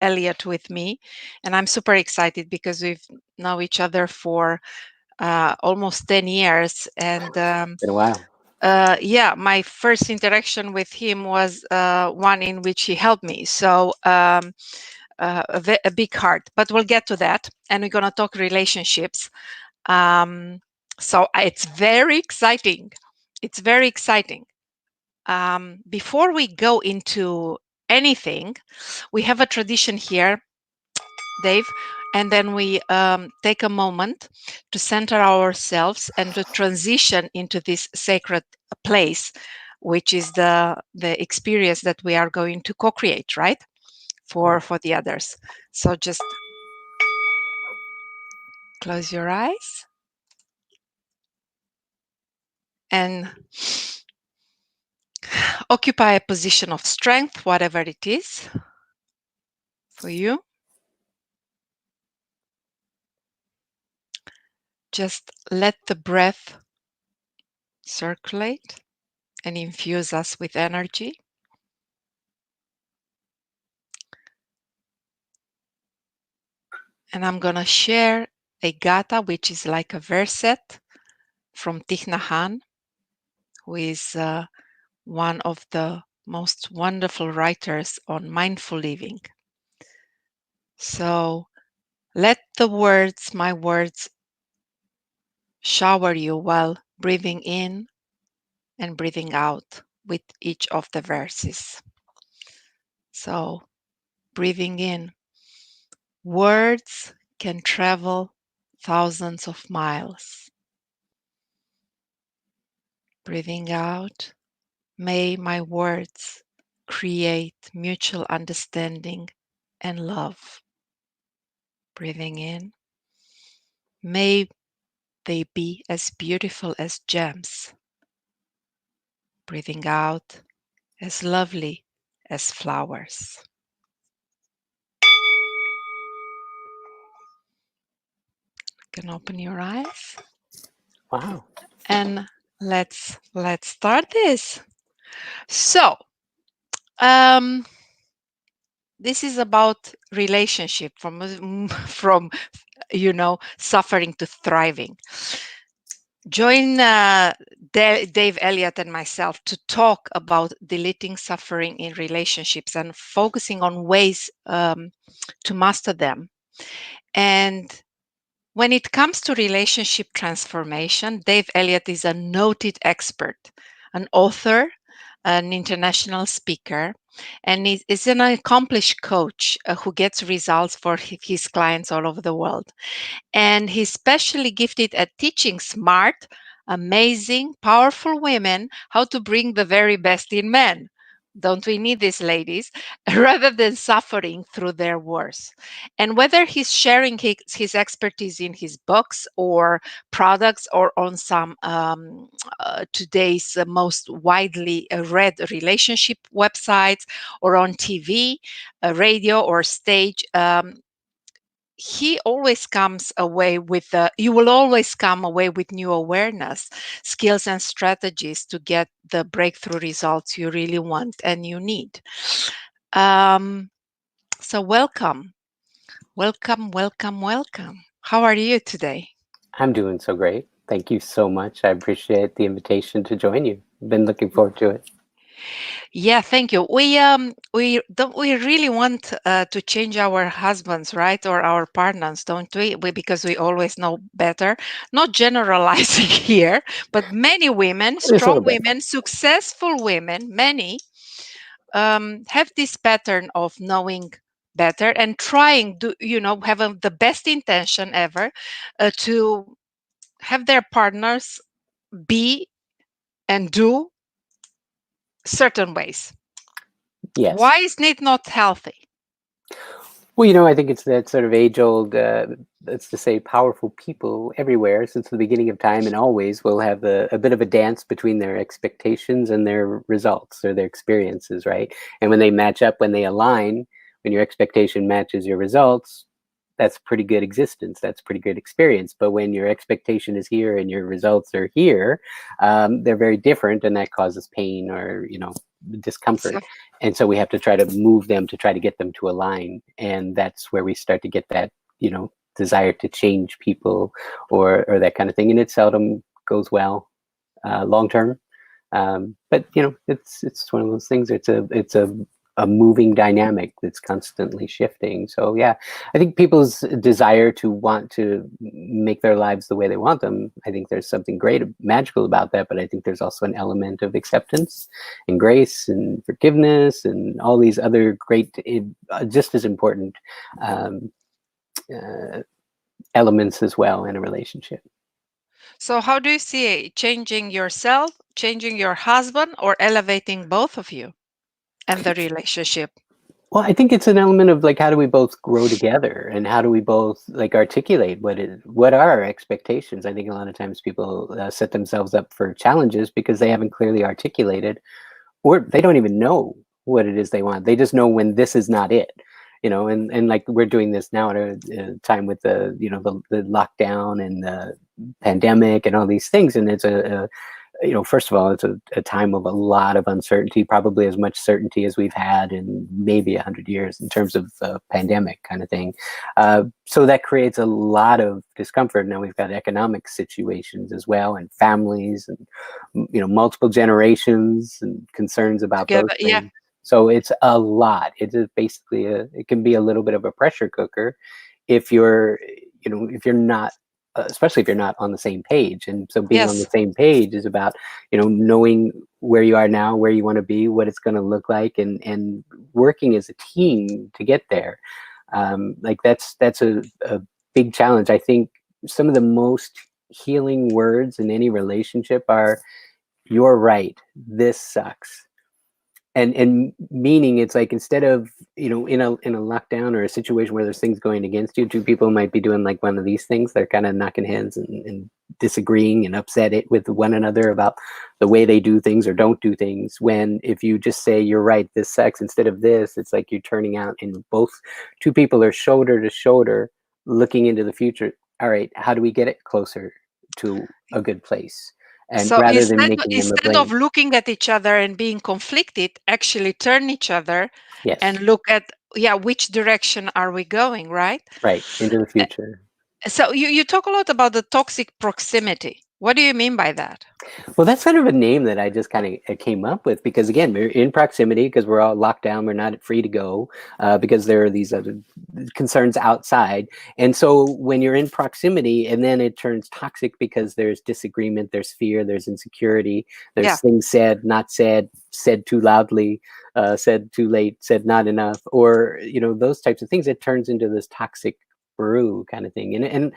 Elliot with me, and I'm super excited because we've known each other for almost 10 years. And Been a while. yeah, my first interaction with him was one in which he helped me. So a big heart, but we'll get to that. And we're going to talk relationships. So it's very exciting. It's very exciting. Before we go into anything, we have a tradition here, Dave, and then we take a moment to center ourselves and to transition into this sacred place, which is the experience that we are going to co-create, right? For the others. So just close your eyes and occupy a position of strength, whatever it is for you. Just let the breath circulate and infuse us with energy. And I'm going to share a gatha, which is like a verset from Thich Nhat Hanh, who is one of the most wonderful writers on mindful living. So let the words, my words, shower you while breathing in and breathing out with each of the verses. So breathing in, words can travel thousands of miles. Breathing out, may my words create mutual understanding and love. Breathing in, may they be as beautiful as gems. Breathing out, as lovely as flowers. You can open your eyes Wow. and let's start this. So, um, this is about relationship from suffering to thriving. Join Dave, Elliott, and myself to talk about deleting suffering in relationships and focusing on ways to master them. And when it comes to relationship transformation, Dave Elliott is a noted expert, an author, an international speaker, and is an accomplished coach who gets results for his clients all over the world. And he's specially gifted at teaching smart, amazing, powerful women how to bring the very best in men. Don't we need these ladies? Rather than suffering through their worst. And whether he's sharing his expertise in his books or products or on some today's most widely read relationship websites or on TV, radio, or stage, he always comes away with you will always come away with new awareness, skills, and strategies to get the breakthrough results you really want and you need. um, so welcome. How are you today? I'm doing so great. Thank you so much. I appreciate the invitation to join you. Been looking forward to it. Yeah, thank you. We really want to change our husbands, right, or our partners, don't we? Because we always know better. Not generalizing here, but many women, Just a strong little bit. women, successful women, many have this pattern of knowing better and trying to, have the best intention ever to have their partners be and do certain ways. Yes. Why is it not healthy? Well, I think it's that sort of age-old, let's just say, powerful people everywhere since the beginning of time and always will have a bit of a dance between their expectations and their results or their experiences, right? And when they match up, when they align, when your expectation matches your results, that's pretty good existence. That's pretty good experience. But when your expectation is here and your results are here, they're very different, and that causes pain or discomfort. and so we have to try to move them to try to get them to align, and that's where we start to get that, desire to change people, or that kind of thing, and it seldom goes well long term. But it's one of those things. It's a moving dynamic that's constantly shifting. So yeah, I think people's desire to want to make their lives the way they want them, I think there's something great, magical about that. But I think there's also an element of acceptance and grace and forgiveness and all these other great, just as important um, uh, elements as well in a relationship. So how do you see it? Changing yourself, changing your husband, or elevating both of you and the relationship? Well, I think it's an element of like, how do we both grow together, and how do we both like articulate what are our expectations? I think a lot of times people set themselves up for challenges because they haven't clearly articulated, or they don't even know what it is they want. They just know when this is not it, and like we're doing this now at a time with the lockdown and the pandemic and all these things, and it's first of all, it's a time of a lot of uncertainty, probably as much certainty as we've had in maybe 100 years in terms of pandemic kind of thing. So that creates a lot of discomfort. Now we've got economic situations as well, and families, and multiple generations, and concerns about those Together, yeah. things. So it's a lot. It is basically it can be a little bit of a pressure cooker if you're not, especially if you're not on the same page. And so being on the Yes. same page is about, knowing where you are now, where you want to be, what it's going to look like, and working as a team to get there. Like that's a big challenge. I think some of the most healing words in any relationship are, "You're right. This sucks." And meaning, it's like, instead of in a lockdown or a situation where there's things going against you, two people might be doing like one of these things. They're kind of knocking heads and disagreeing and upset it with one another about the way they do things or don't do things. When if you just say, "You're right, this sucks," instead of "this," it's like you're turning out, and both two people are shoulder to shoulder looking into the future. All right, how do we get it closer to a good place? And So rather than instead making them a instead of blame. looking at each other and being conflicted, actually turn each other and Yes, look at, yeah, which direction are we going, right? right, into the future. So you talk a lot about the toxic proximity. What do you mean by that? Well, that's kind of a name that I just kind of came up with because, again, we're in proximity because we're all locked down. We're not free to go because there are these other concerns outside. And so when you're in proximity and then it turns toxic because there's disagreement, there's fear, there's insecurity, Yeah. there's things said, not said, said too loudly, said too late, said not enough, or, those types of things, it turns into this toxic brew kind of thing. And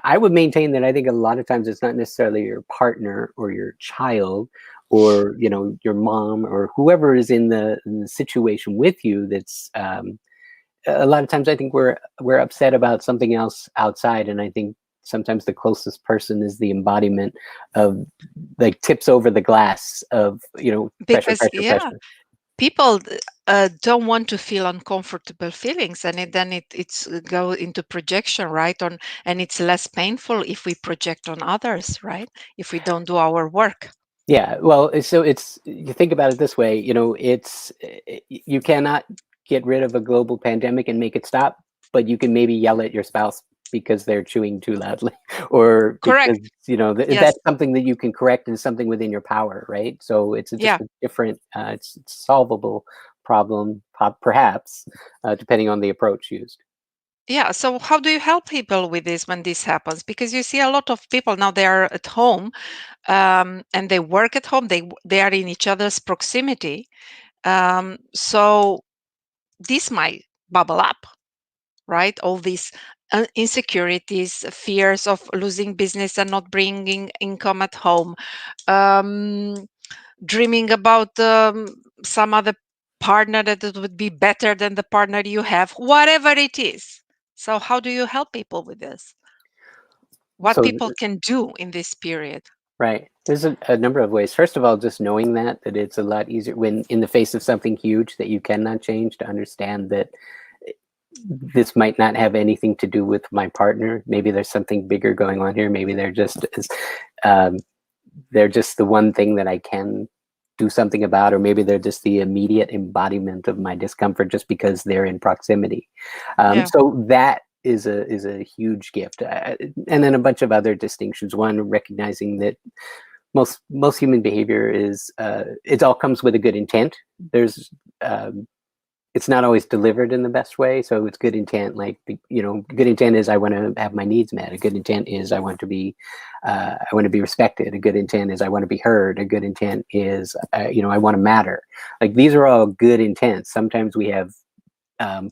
I would maintain that I think a lot of times it's not necessarily your partner or your child or your mom or whoever is in the situation with you. That's a lot of times I think we're upset about something else outside, and I think sometimes the closest person is the embodiment of, like, tips over the glass of pressure, Because, pressure, yeah, pressure. people don't want to feel uncomfortable feelings, and it's go into projection, right? On And it's less painful if we project on others, right? If we don't do our work. Yeah, well, so you think about it this way, you cannot get rid of a global pandemic and make it stop, but you can maybe yell at your spouse because they're chewing too loudly, or because Correct. Yes. that's something that you can correct and something within your power, right? So just Yeah. a different, it's solvable problem, perhaps, depending on the approach used. Yeah. So how do you help people with this when this happens? Because you see a lot of people now, they are at home, and they work at home. They are in each other's proximity. So this might bubble up, right? All these insecurities, fears of losing business and not bringing income at home, um, dreaming about some other partner that it would be better than the partner you have, whatever it is. So, how do you help people with this? What So people can do in this period? right. There's a number of ways. First of all, just knowing that it's a lot easier when in the face of something huge that you cannot change, to understand that this might not have anything to do with my partner. Maybe there's something bigger going on here. Maybe um, they're just the one thing that I can do something about, or maybe they're just the immediate embodiment of my discomfort just because they're in proximity. Yeah. So that is a huge gift. And then a bunch of other distinctions. One, recognizing that most human behavior is it all comes with a good intent. There's it's not always delivered in the best way, so it's good intent. Like, good intent is I want to have my needs met. A good intent is I want to be respected. A good intent is I want to be heard. A good intent is I want to matter. Like, these are all good intents. Sometimes we have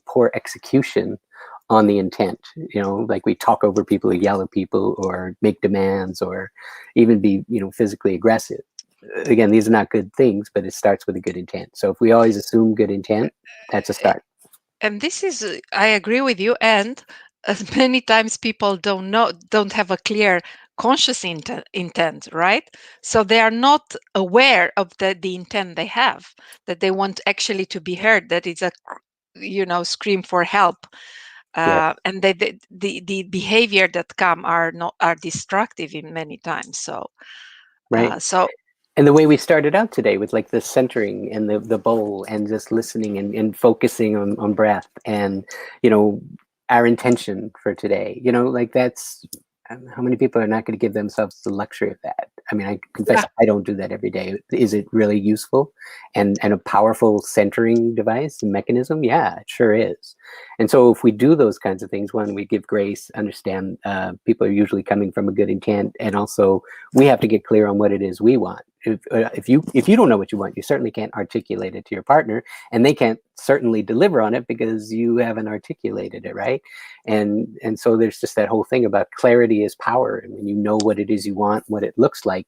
poor execution on the intent. Like, we talk over people, or yell at people, or make demands, or even be physically aggressive. Again, these are not good things, but it starts with a good intent. So if we always assume good intent, that's a start. And this is, I agree with you. And as many times people don't have a clear conscious intent, right? So they are not aware of the intent they have, that they want actually to be heard, that it's a, scream for help. Yeah, And the behavior that come are destructive in many times. right. So And the way we started out today with, like, the centering and the bowl, and just listening and focusing on breath, and our intention for today, like, that's how many people are not going to give themselves the luxury of that. I mean, I confess yeah, I don't do that every day. Is it really useful and a powerful centering device and mechanism? Yeah, it sure is. And so if we do those kinds of things, one, we give grace, understand people are usually coming from a good intent, and also we have to get clear on what it is we want. If you don't know what you want, you certainly can't articulate it to your partner, and they can't certainly deliver on it because you haven't articulated it, right? And so there's just that whole thing about clarity is power. And when you know what it is you want, what it looks like,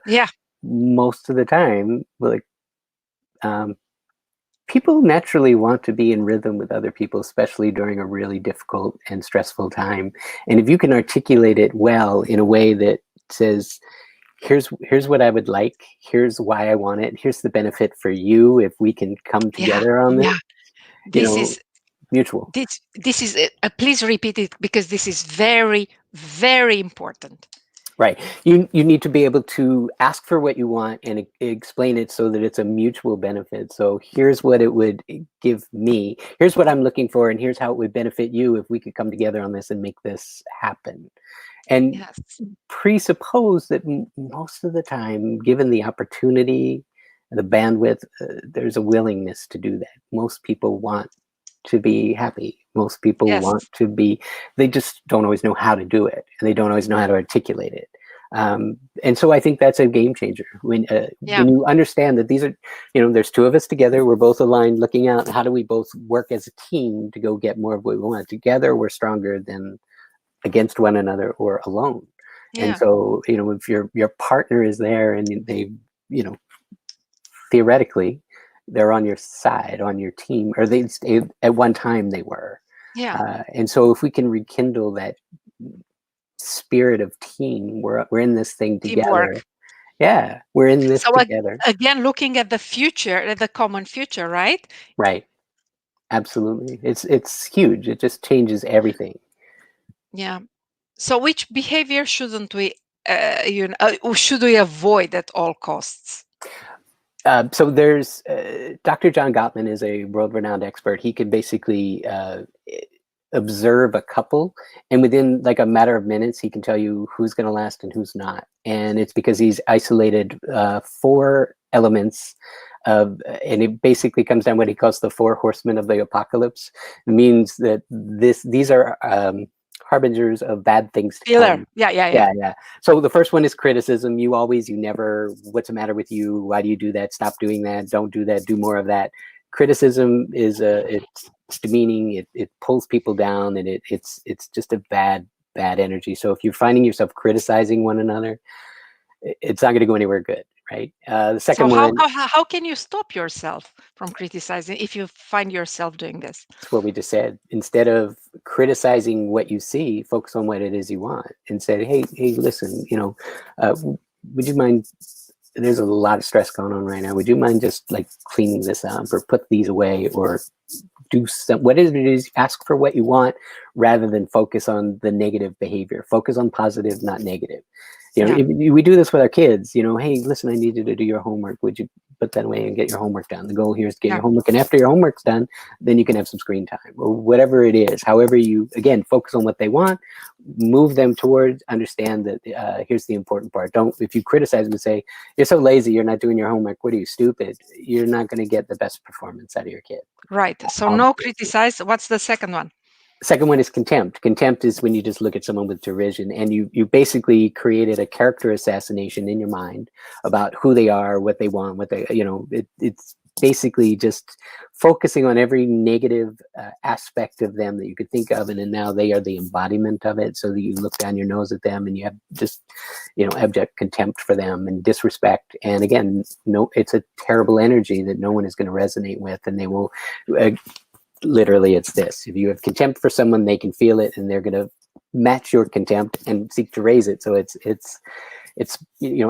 yeah, most of the time, like, um, people naturally want to be in rhythm with other people, especially during a really difficult and stressful time. And if you can articulate it well in a way that says, here's what I would like, here's why I want it, here's the benefit for you if we can come yeah, together on this, yeah. This is mutual. this is please repeat it, because this is very, very important. Right. You need to be able to ask for what you want and explain it so that it's a mutual benefit. So here's what it would give me. Here's what I'm looking for, and here's how it would benefit you if we could come together on this and make this happen. And Yes, presuppose that most of the time, given the opportunity, the bandwidth, there's a willingness to do that. Most people want to be happy. Most people yes, want to be, they just don't always know how to do it, and they don't always know how to articulate it. And so I think that's a game changer when yeah, you understand that these are, there's two of us together. We're both aligned, looking out. How do we both work as a team to go get more of what we want? Together, we're stronger than against one another or alone. And yeah, so, if your partner is there and they, you know, theoretically, they're on your side, on your team, or at one time they were. yeah. And so if we can rekindle that spirit of team, we're in this thing together. Teamwork. Yeah, we're in this So together. again, looking at the future, at the common future, right? Right. Absolutely. It's huge. It just changes everything. Yeah. So which behavior shouldn't we, or should we avoid at all costs? So there's Dr. John Gottman is a world-renowned expert. He can basically observe a couple, and within like a matter of minutes, he can tell you who's going to last and who's not. And it's because he's isolated four elements of, and it basically comes down what he calls the Four Horsemen of the apocalypse. It means that these are harbingers of bad things to Pillar. come. Yeah, yeah, yeah. Yeah. So the first one is criticism. You never, what's the matter with you? Why do you do that? Stop doing that. Don't do that. Do more of that. Criticism is it's demeaning. It pulls people down, and it's just a bad energy. So if you're finding yourself criticizing one another, it's not going to go anywhere good, right? The So second one, how can you stop yourself from criticizing if you find yourself doing this? it's what we just said. Instead of criticizing what you see, focus on what it is you want, and say, hey, listen, would you mind? There's a lot of stress going on right now. Would you mind just like cleaning this up, or put these away, or do some, whatever it is, ask for what you want rather than focus on the negative behavior. Focus on positive, not negative. Yeah. We do this with our kids. Hey, listen, I need you to do your homework. Would you put that away and get your homework done? The goal here is to get Yeah. your homework, and after your homework's done, then you can have some screen time or whatever it is. However, you again focus on what they want, move them towards. Understand that here's the important part. Don't if you criticize them and say you're so lazy, you're not doing your homework. What are you, stupid? You're not going to get the best performance out of your kid. Right. So no Obviously. criticize. What's the second one? Second one is contempt. Contempt is when you just look at someone with derision, and you basically created a character assassination in your mind about who they are, what they want, what they it's basically just focusing on every negative aspect of them that you could think of, and then now they are the embodiment of it. So that you look down your nose at them, and you have just abject contempt for them and disrespect. And again, no, it's a terrible energy that no one is going to resonate with, and they will. Literally, it's this: if you have contempt for someone, they can feel it, and they're going to match your contempt and seek to raise it. So it's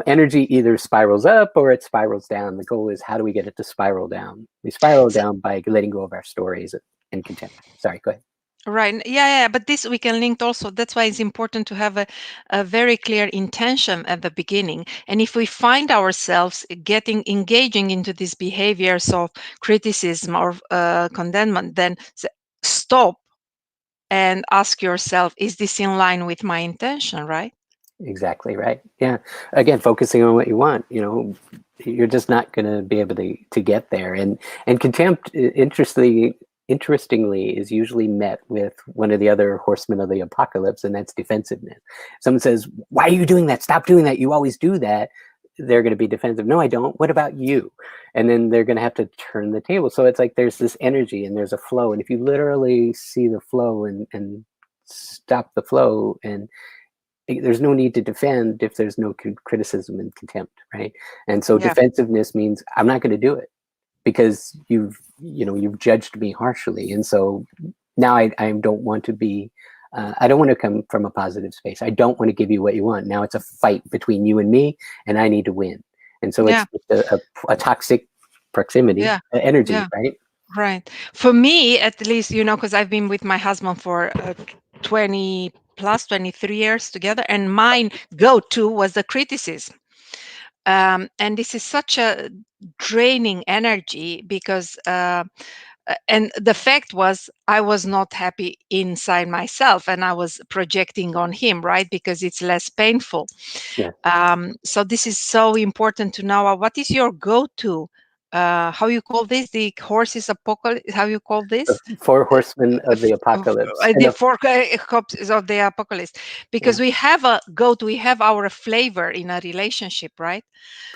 energy either spirals up or it spirals down. The goal is, how do we get it to spiral down? We spiral So, down by letting go of our stories and contempt. Sorry, go ahead. right. Yeah. But this we can link also. That's why it's important to have a very clear intention at the beginning. And if we find ourselves engaging into these behaviors of criticism or condemnation, then stop and ask yourself, is this in line with my intention, right? Exactly right. Yeah. Again, focusing on what you want. You're just not going to be able to get there. And contempt, interestingly, is usually met with one of the other horsemen of the apocalypse, and that's defensiveness. Someone says, "Why are you doing that? Stop doing that. You always do that." They're going to be defensive. No, I don't. What about you? And then they're going to have to turn the table. So it's like there's this energy and there's a flow. And if you literally see the flow and stop the flow, and there's no need to defend if there's no criticism and contempt, right? And so Yeah. defensiveness means I'm not going to do it because you've judged me harshly, and so now I don't want to be. I don't want to come from a positive space. I don't want to give you what you want. Now it's a fight between you and me, and I need to win. And so Yeah. it's just a toxic proximity Yeah. energy, Yeah. right? Right. For me, at least, because I've been with my husband for 20 plus 23 years together, and mine go-to was the criticism. And this is such a draining energy because, and the fact was, I was not happy inside myself and I was projecting on him, right? Because it's less painful. Yeah. So this is so important to know. What is your go-to? How you call this? The horses apocalypse? How you call The this? four horsemen of the apocalypse, and The four copies of the apocalypse, yeah. because we have a go-to, we have our flavor in a relationship, right?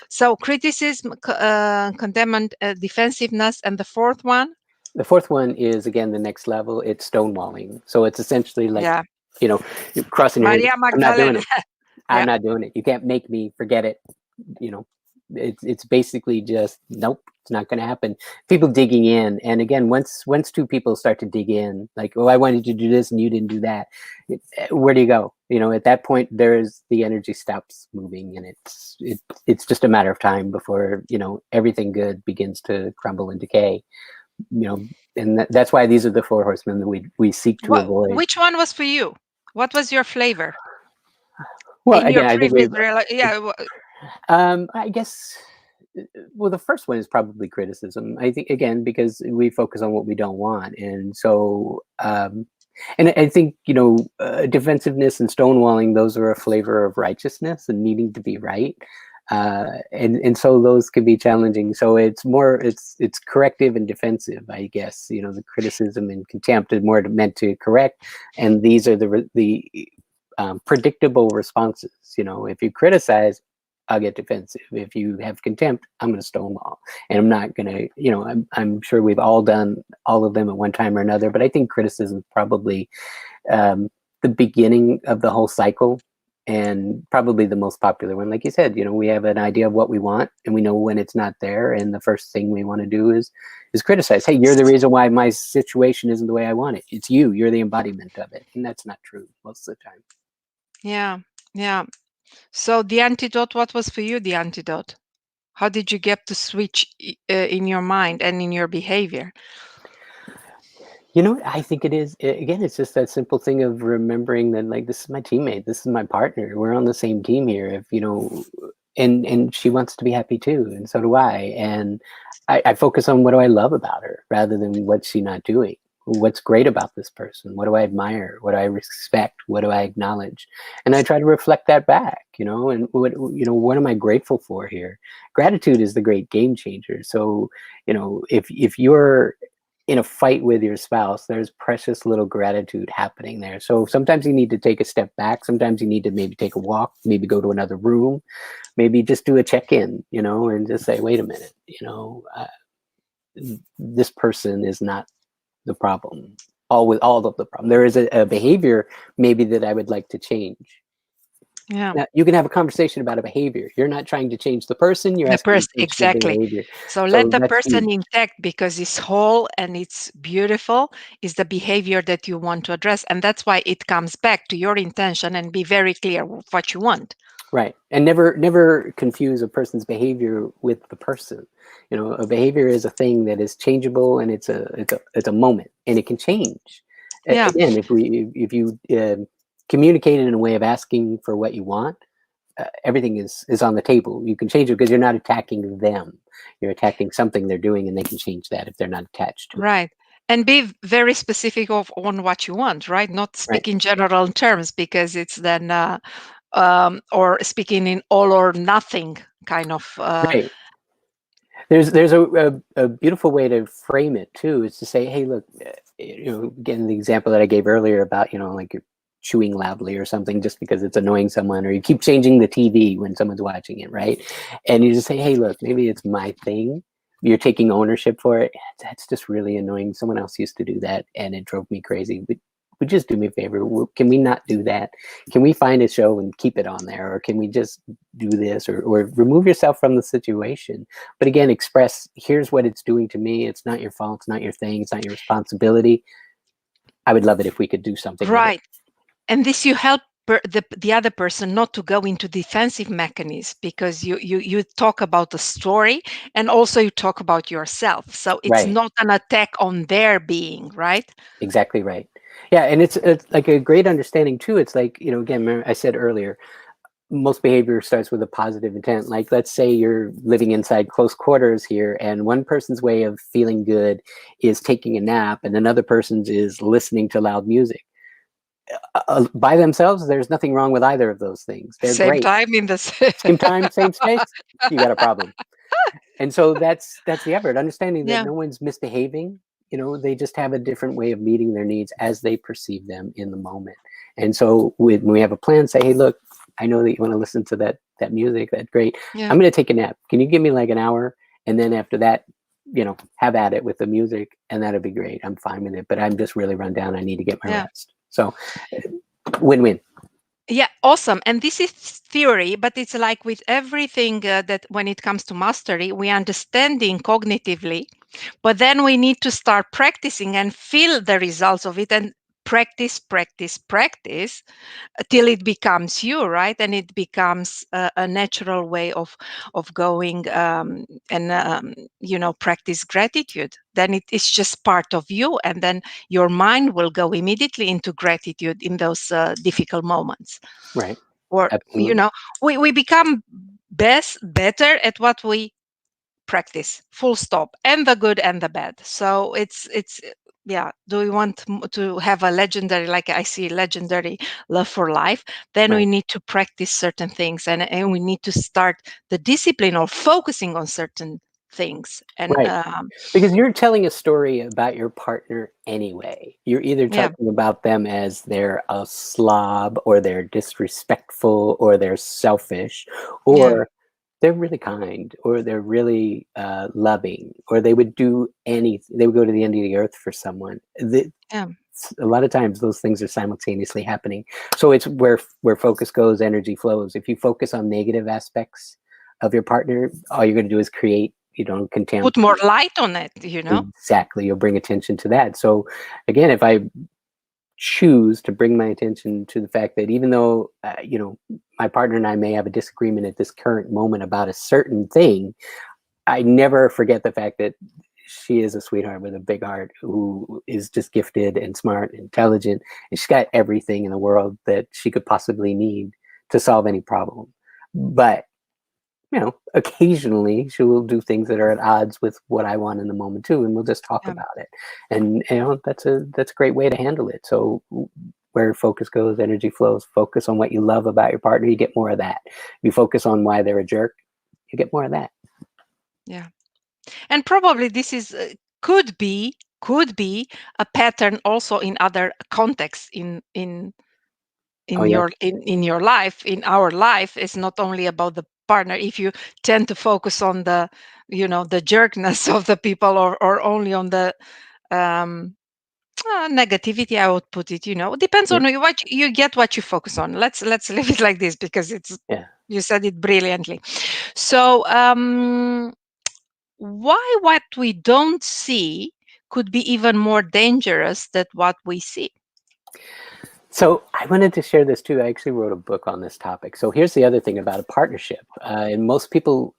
So criticism, condemnation, defensiveness, and the fourth one. The fourth one is again the next level. It's stonewalling. So it's essentially like, Yeah, you know, you're crossing your hands. Maria I'm not doing Magdalena. it. I'm Yeah, not doing it. You can't make me forget it. You know, it's basically just nope. It's not going to happen. People digging in, and again, once two people start to dig in, like, oh, I wanted you to do this and you didn't do that. Where do you go? At that point, there's the energy stops moving, and it's just a matter of time before everything good begins to crumble and decay. And that's why these are the four horsemen that we seek to avoid. which one was for you? What was your flavor Well, in your again, I think previous we've. yeah, I guess. Well, the first one is probably criticism. I think again because we focus on what we don't want, and so. And I think defensiveness and stonewalling; those are a flavor of righteousness and needing to be right. And so those can be challenging. So it's corrective and defensive, I guess. The criticism and contempt is more meant to correct, and these are the predictable responses. If you criticize, I'll get defensive. If you have contempt, I'm going to stonewall, and I'm not going to. I'm sure we've all done all of them at one time or another, but I think criticism is probably the beginning of the whole cycle, and probably the most popular one. Like you said, we have an idea of what we want, and we know when it's not there, and the first thing we want to do is criticize. Hey, you're the reason why my situation isn't the way I want it. It's you. You're the embodiment of it, and that's not true most of the time. yeah, yeah. So the antidote, what was for you the antidote? How did you get to switch in your mind and in your behavior? I think it is. Again, it's just that simple thing of remembering that, like, this is my teammate, this is my partner. We're on the same team here. If and she wants to be happy too, and so do I. And I focus on what do I love about her rather than what's she not doing. What's great about this person? What do I admire? What do I respect? What do I acknowledge? And I try to reflect that back, and what am I grateful for here? Gratitude is the great game changer. So, if you're in a fight with your spouse, there's precious little gratitude happening there. So sometimes you need to take a step back. Sometimes you need to maybe take a walk, maybe go to another room, maybe just do a check-in, and just say, wait a minute, this person is not the problem. All of the problem. There is a behavior maybe that I would like to change. Yeah. Now, you can have a conversation about a behavior. You're not trying to change the person. You're The asking person, to change the exactly. behavior. So let So the that's person huge. intact because it's whole and it's beautiful is the behavior that you want to address. And that's why it comes back to your intention and be very clear what you want. Right. And never confuse a person's behavior with the person. A behavior is a thing that is changeable, and it's a moment, and it can change. Yeah. Again, if you communicate it in a way of asking for what you want, everything is on the table. You can change it because you're not attacking them. You're attacking something they're doing, and they can change that if they're not attached to it. Right. And be very specific on what you want, right? Not Right. speak in general terms because it's then or speaking in all or nothing kind of Right. There's a beautiful way to frame it too, is to say, hey, look, again, the example that I gave earlier about, like you're chewing loudly or something just because it's annoying someone, or you keep changing the TV when someone's watching it, right? And you just say, hey, look, maybe it's my thing. You're taking ownership for it. That's just really annoying. Someone else used to do that and it drove me crazy. But would just do me a favor. Can we not do that? Can we find a show and keep it on there? Or can we just do this, or remove yourself from the situation? But again, express, here's what it's doing to me. It's not your fault. It's not your thing. It's not your responsibility. I would love it if we could do something with it. right. And this you help the other person not to go into defensive mechanism because you talk about the story and also you talk about yourself. So it's Right. not an attack on their being, right? Exactly right. Yeah. And it's like a great understanding too. It's like, again, remember I said earlier, most behavior starts with a positive intent. Like, let's say you're living inside close quarters here, and one person's way of feeling good is taking a nap, and another person's is listening to loud music. By themselves, there's nothing wrong with either of those things. They're Same great. time in the Same time, same space. You got a problem. And so that's the effort, understanding that yeah, no one's misbehaving. They just have a different way of meeting their needs as they perceive them in the moment. And so when we have a plan, say, hey, look, I know that you want to listen to that music. That's great. yeah, I'm going to take a nap. Can you give me like an hour? And then after that, have at it with the music, and that'd be great. I'm fine with it, but I'm just really run down. I need to get my yeah. rest. So win-win. Yeah, awesome. And this is theory, but it's like with everything that when it comes to mastery, we understanding cognitively, but then we need to start practicing and feel the results of it and practice, practice, practice till it becomes you, right? And it becomes a natural way of going and practice gratitude. Then it is just part of you, and then your mind will go immediately into gratitude in those difficult moments. Right. Or Absolutely. we become better at what we practice, full stop, and the good and the bad. So it's yeah, do we want to have a legendary, like I see legendary love for life, then we Right. need to practice certain things, and we need to start the discipline of focusing on certain things. And Right. Because you're telling a story about your partner anyway. You're either yeah, talking about them as they're a slob, or they're disrespectful, or they're selfish, yeah, or they're really kind, or they're really loving, or they would do anything. They would go to the end of the earth for someone. yeah, A lot of times those things are simultaneously happening. So it's where focus goes, energy flows. If you focus on negative aspects of your partner, all you're going to do is create, put contempt. more light on it. Exactly. You'll bring attention to that. So again, if I choose to bring my attention to the fact that even though, my partner and I may have a disagreement at this current moment about a certain thing, I never forget the fact that she is a sweetheart with a big heart who is just gifted and smart and intelligent, and she's got everything in the world that she could possibly need to solve any problem. But occasionally she will do things that are at odds with what I want in the moment too, and we'll just talk Yeah. about it. And that's a great way to handle it. So where focus goes, energy flows. Focus on what you love about your partner, you get more of that. You focus on why they're a jerk, you get more of that. Yeah. And probably this is could be a pattern also in other contexts Oh in yeah, your life, in our life. It's not only about the partner. If you tend to focus on the jerkness of the people, or only on the um negativity, I would put it. Depends yeah, on what you get, what you focus on. Let's leave it like this, because it's yeah. you said it brilliantly. So why what we don't see could be even more dangerous than what we see? So I wanted to share this too. I actually wrote a book on this topic. So here's the other thing about a partnership, and most people,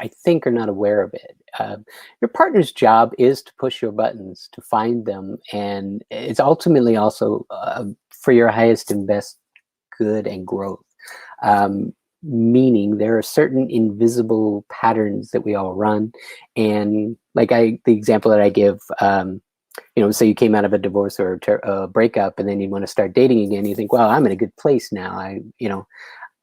I think, are not aware of it. Your partner's job is to push your buttons, to find them, and it's ultimately also for your highest and best good and growth. Um, Meaning there are certain invisible patterns that we all run, and the example that I give. So you came out of a divorce or a breakup, and then you want to start dating again. You think, well, I'm in a good place now.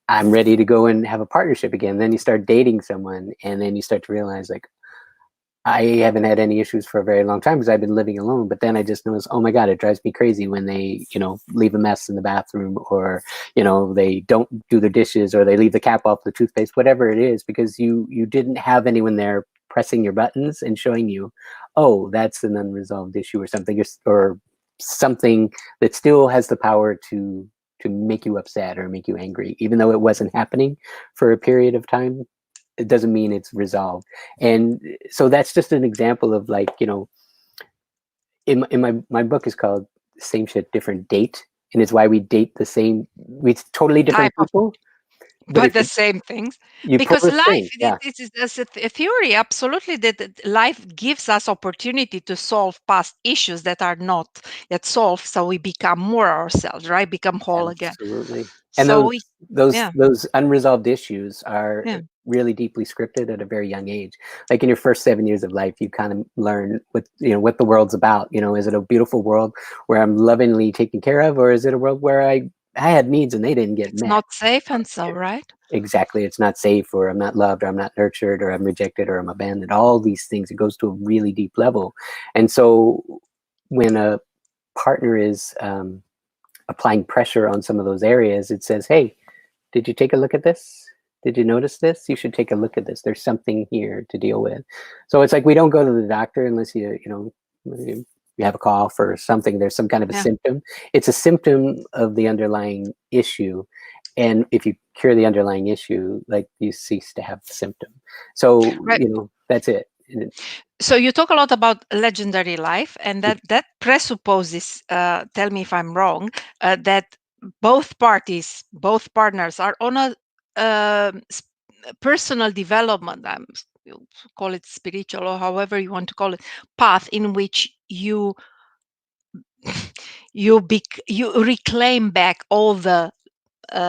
I'm ready to go and have a partnership again. Then you start dating someone, and then you start to realize, like, I haven't had any issues for a very long time because I've been living alone. But then I just noticed, oh my God, it drives me crazy when they, leave a mess in the bathroom, or, they don't do the dishes, or they leave the cap off the toothpaste, whatever it is, because you didn't have anyone there pressing your buttons and showing you, oh, that's an unresolved issue, or something, or something that still has the power to make you upset or make you angry, even though it wasn't happening for a period of time. It doesn't mean it's resolved. And so that's just an example of, like, in my book is called Same Shit Different Date, and it's why we date the same, we totally different Type of, people, but but if the same things. you pull Because the life, string, yeah. this is a theory, absolutely, that life gives us opportunity to solve past issues that are not yet solved, so we become more ourselves, right? Become whole again. Absolutely. And So we yeah, those unresolved issues are yeah. really deeply scripted at a very young age. Like in your first 7 years of life, you kind of learn what the world's about. Is it a beautiful world where I'm lovingly taken care of, or is it a world where I had needs and they didn't get It's met? not safe, and so, right? Exactly. It's not safe, or I'm not loved, or I'm not nurtured, or I'm rejected, or I'm abandoned. All these things, it goes to a really deep level. And so when a partner is applying pressure on some of those areas, it says, hey, did you take a look at this? Did you notice this? You should take a look at this. There's something here to deal with. So it's like, we don't go to the doctor unless you have a cough or something. There's some kind of a Yeah, symptom. It's a symptom of the underlying issue. And if you cure the underlying issue, like, you cease to have the symptom. So, right. that's it. And So you talk a lot about legendary life, and that presupposes, tell me if I'm wrong, that both partners are on a personal development, you call it spiritual or however you want to call it, path in which you reclaim back all the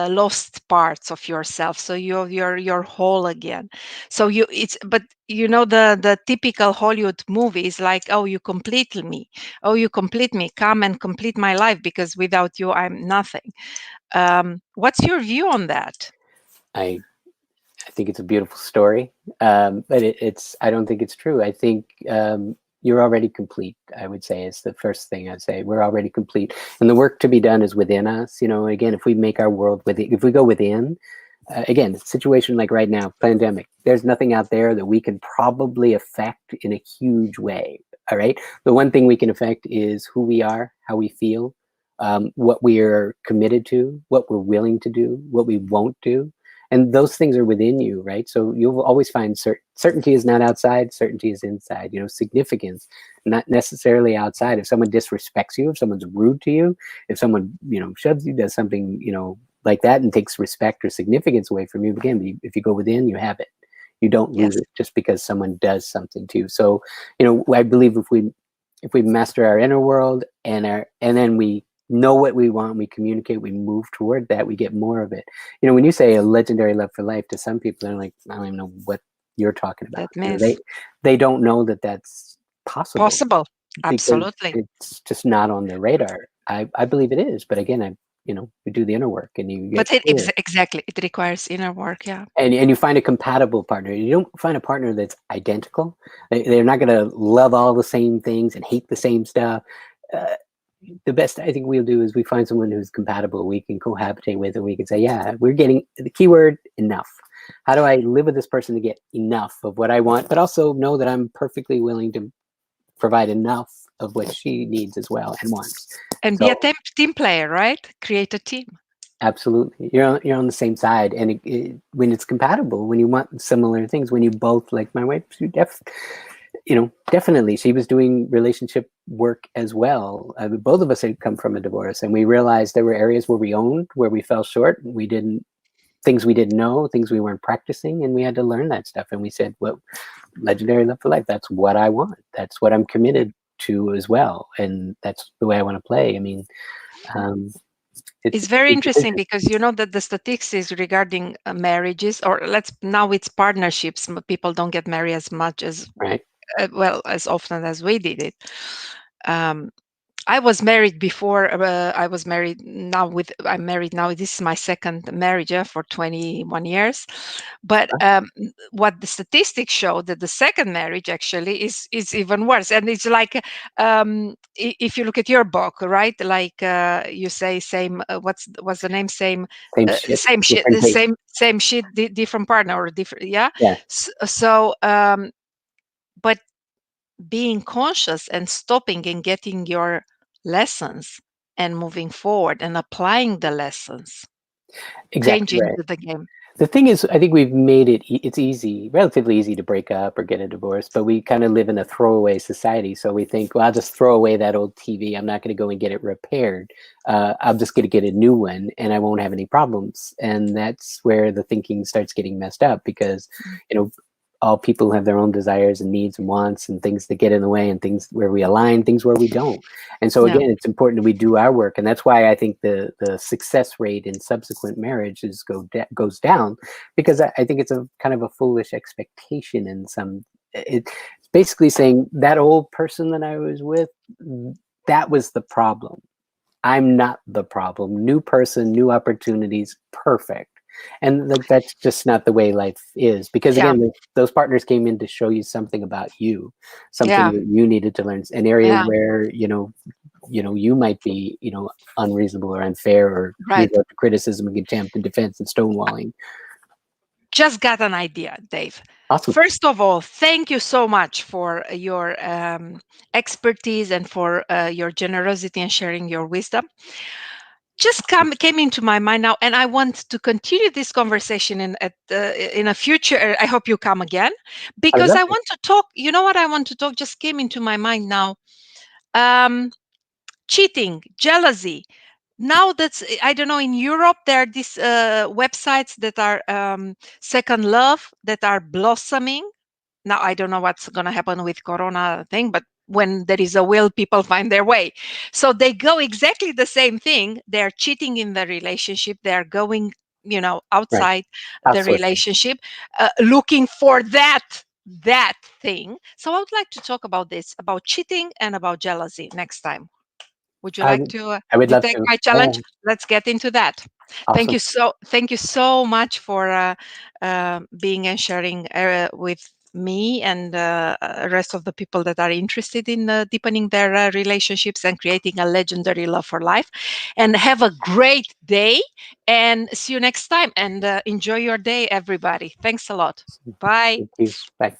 lost parts of yourself, so you're whole again. So but the typical Hollywood movie is like, oh, you complete me, come and complete my life, because without you I'm nothing. What's your view on that? I I think it's a beautiful story, but I don't think it's true. I think you're already complete. I would say is the first thing I'd say. We're already complete, and the work to be done is within us. Again, if we make our world if we go within, again, situation like right now, pandemic. There's nothing out there that we can probably affect in a huge way. All right, the one thing we can affect is who we are, how we feel, what we are committed to, what we're willing to do, what we won't do, and those things are within you, right? So you'll always find certainty is not outside, certainty is inside. Significance not necessarily outside. If someone disrespects you, if someone's rude to you, if someone shoves you, does something like that, and takes respect or significance away from you, again, if you go within, you have it. You don't lose Yes. it just because someone does something to you. So, I believe if we master our inner world and then we know what we want, we communicate, we move toward that, we get more of it. When you say a legendary love for life, to some people, they're like, I don't even know what you're talking about. That They means they don't know that that's possible possible. because Absolutely. it's just not on their radar. I believe it is, but again, we do the inner work and you get But it clear. exactly, it requires inner work. Yeah. And you find a compatible partner. You don't find a partner that's identical. They're not going to love all the same things and hate the same stuff. Uh, the best I think we'll do is we find someone who's compatible. We can cohabitate with, and we can say, yeah, we're getting the keyword enough. How do I live with this person to get enough of what I want, but also know that I'm perfectly willing to provide enough of what she needs as well and wants. And be a So team player, right? Create a team. absolutely, you're on the same side, and when it's compatible, when you want similar things, when you both, like my wife, definitely, she was doing relationship work as well. Both of us had come from a divorce, and we realized there were areas where we owned, where we fell short, we didn't things we didn't know, things we weren't practicing, and we had to learn that stuff. And we said, well, legendary love for life, that's what I want, that's what I'm committed to as well, and that's the way I want to play. I mean, um, it's It's very a interesting decision, because you know that the statistics regarding marriages, or let's now it's partnerships. People don't get married as much as right? well as often as we did it. Um, I was married before. I was married now with. I'm married now. This is my second marriage for 21 years. But what the statistics show that the second marriage actually is even worse. And it's like if you look at your book, right? Like you say, same. What's the name? Same. Same shit, Same shit. different The date. same shit. Different partner or different. Yeah. Yeah, So, but being conscious and stopping and getting your lessons and moving forward and applying the lessons, exactly changing right. the game. The thing is, I think we've made it, it's easy, relatively easy to break up or get a divorce, but we kind of live in a throwaway society. So we think, well, I'll just throw away that old TV. I'm not going to go and get it repaired. I'm just going to get a new one and I won't have any problems. And that's where the thinking starts getting messed up because, you know, all people have their own desires and needs and wants and things that get in the way and things where we align, things where we don't. And so Yeah. again, it's important that we do our work. And that's why I think the success rate in subsequent marriages goes down, because I think it's a kind of a foolish expectation in some. It's basically saying that old person that I was with, that was the problem. I'm not the problem. New person, new opportunities, perfect. And like that's just not the way life is. Because Yeah. again, those partners came in to show you something about you, something Yeah. that you needed to learn, an area Yeah. where you might be unreasonable or unfair or Right. resort to criticism and contempt and defense and stonewalling. Just got an idea, Dave. Awesome. First of all, thank you so much for your expertise and for your generosity and sharing your wisdom. Just came into my mind now, and I want to continue this conversation in a future. I hope you come again I would because love I to. want to talk. You know what I want to talk? Just came into my mind now. Um, Cheating, jealousy. Now that's I don't know. In Europe, there are these websites that are second love that are blossoming. Now I don't know what's going to happen with corona thing, but when there is a will, people find their way. So they go exactly the same thing. They're cheating in the relationship. They're going Right. outside the Outsourcing. relationship, looking for that thing. So I would like to talk about this, about cheating and about jealousy next time. Would you I like would, to I would love detect to. my Yeah. challenge? Let's get into that. Awesome. Thank you so much for being and sharing with me and rest of the people that are interested in deepening their relationships and creating a legendary love for life. And have a great day and see you next time. And enjoy your day, everybody. Thanks a lot. Bye. Thank you. Bye.